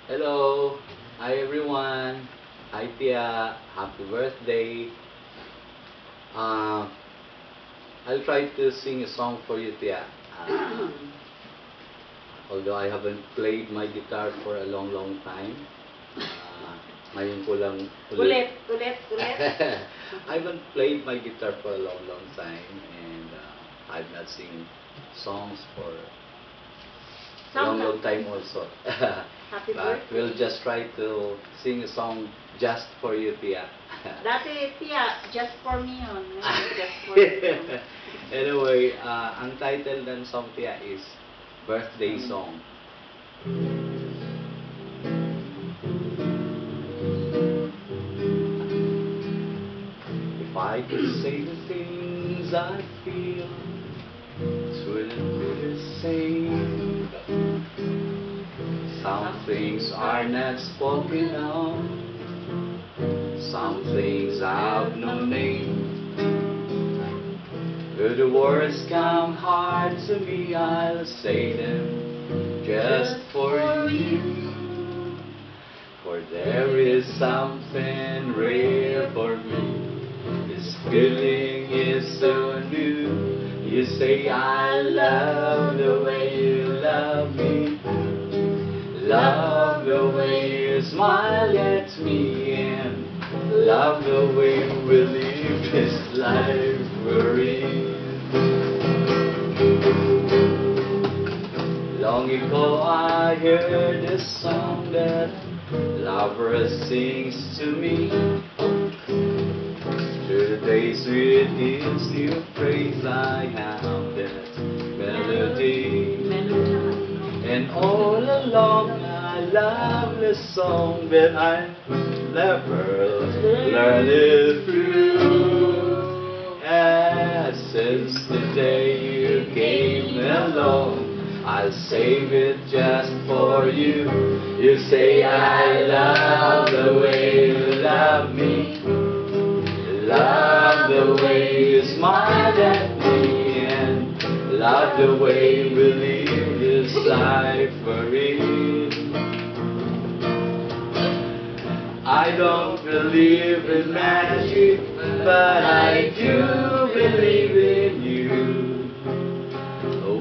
Hello. Hi everyone. Hi Tia. Happy birthday. Uh, I'll try to sing a song for you, Tia. Although I haven't played my guitar for a long time. Ngayon ko lang Ulit, ulit, ulit. I haven't played my guitar for a long time, and I've not sing songs for a long time also. Happy But birthday. we'll just try to sing a song just for you, Tia. Dati, Tia, just for me yun. Ngayon, just for you. Anyway, ang title ng song, Tia, is Birthday Song. If I could say the things I feel, it wouldn't be the same. Some things are not spoken of, some things have no name. If the words come hard to me, I'll say them just for you. For there is something rare for me. This feeling is so new. You say I love the way you love me, love the way you smile at me, and love the way we live this life we're in. Long ago I heard a song that lover sings to me. Through the days with his new praise I have that melody. And all along I love the song, but I never learned it through. And since the day you came along, I'll save it just for you. You say I love the way you love me, love the way you smile at me, and love the way we live this life we're in. I don't believe in magic, but I do believe in you.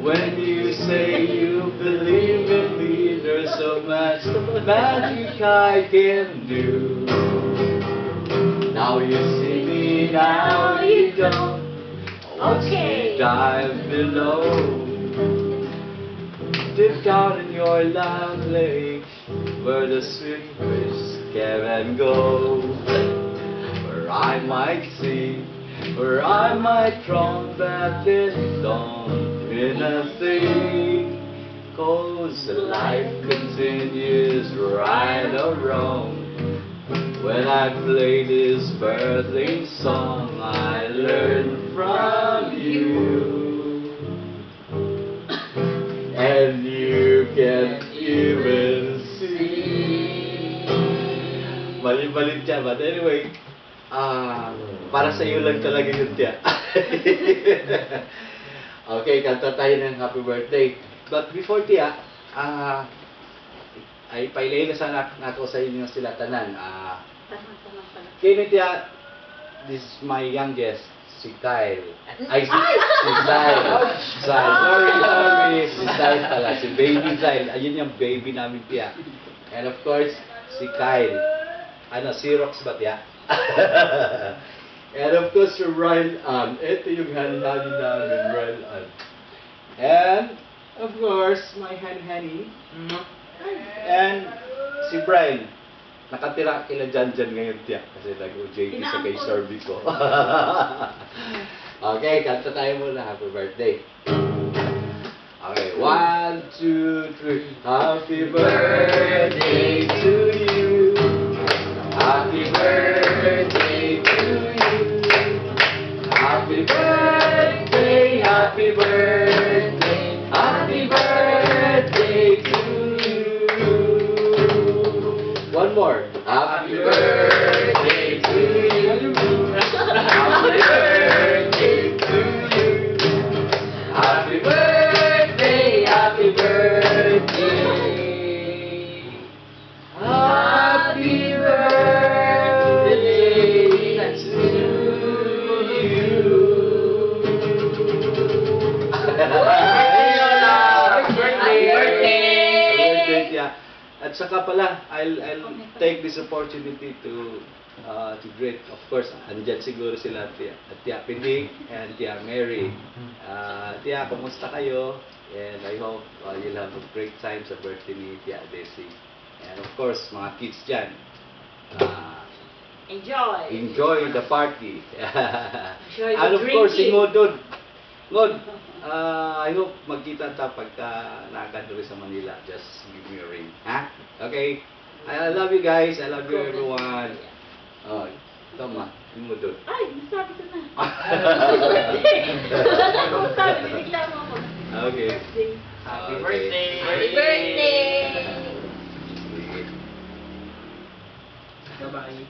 When you say you believe in me, there's so much magic I can do. Now you see me, now you don't. Okay. Dive below. Deep down in your love lake, where the sweet fish come and go. Where I might see, where I might drown, but it don't mean a thing. 'Cause life continues right or wrong. When I play this birthday song, I learn from you. And you can't even see. Mali-malit siya, but anyway, para sa iyo lang talaga yun, Tia. Okay, kanta tayo ng happy birthday. But before, Tia, ay pailay na sana nato sa inyo sila tanan. Tama pala. Kaya Tia, this is my youngest, si Kyle. Ay, si Zyle. Sorry, si Zyle pala. Si baby Zyle. Ayun yung baby namin, Tia. And of course, si Kyle. Xerox ba, Tia? And of course, si Ryan Ann. Ito yung hani-hani namin, Ryan Ann. And, of course, my honey. And si Brian. Nakatira kila Janjan ngayon, Tia. Kasi nag-OJT sa kay Sorby ko. Okay, kanta tayo muna. Happy birthday. Okay, 1, 2, 3. Happy birthday to you. Happy birthday to you. Happy birthday, happy birthday, happy birthday to you. One more. Happy birthday to you. Happy birthday to you. Happy birthday, happy birthday. At saka pala, I'll take this opportunity to greet, of course, andyan siguro sila Tia Pinig and Tia Mary. Tia, kumusta kayo? And I hope you'll have a great time sa birthday ni Tia Desi. And of course, mga kids dyan, enjoy the party. Enjoy the And of course, si drinking. Ngodon. Ngod, I hope magkita ta pagka nakakaduri sa Manila. Just give me a ring. Ha? Okay? I love you guys. I love you everyone. Oh, tama. Ngodon. Ay, nasabi ko na. Happy birthday! Wala akong sabi, binigla mo ako. Okay. Happy Okay. birthday! Happy birthday! Sige. Bye-bye.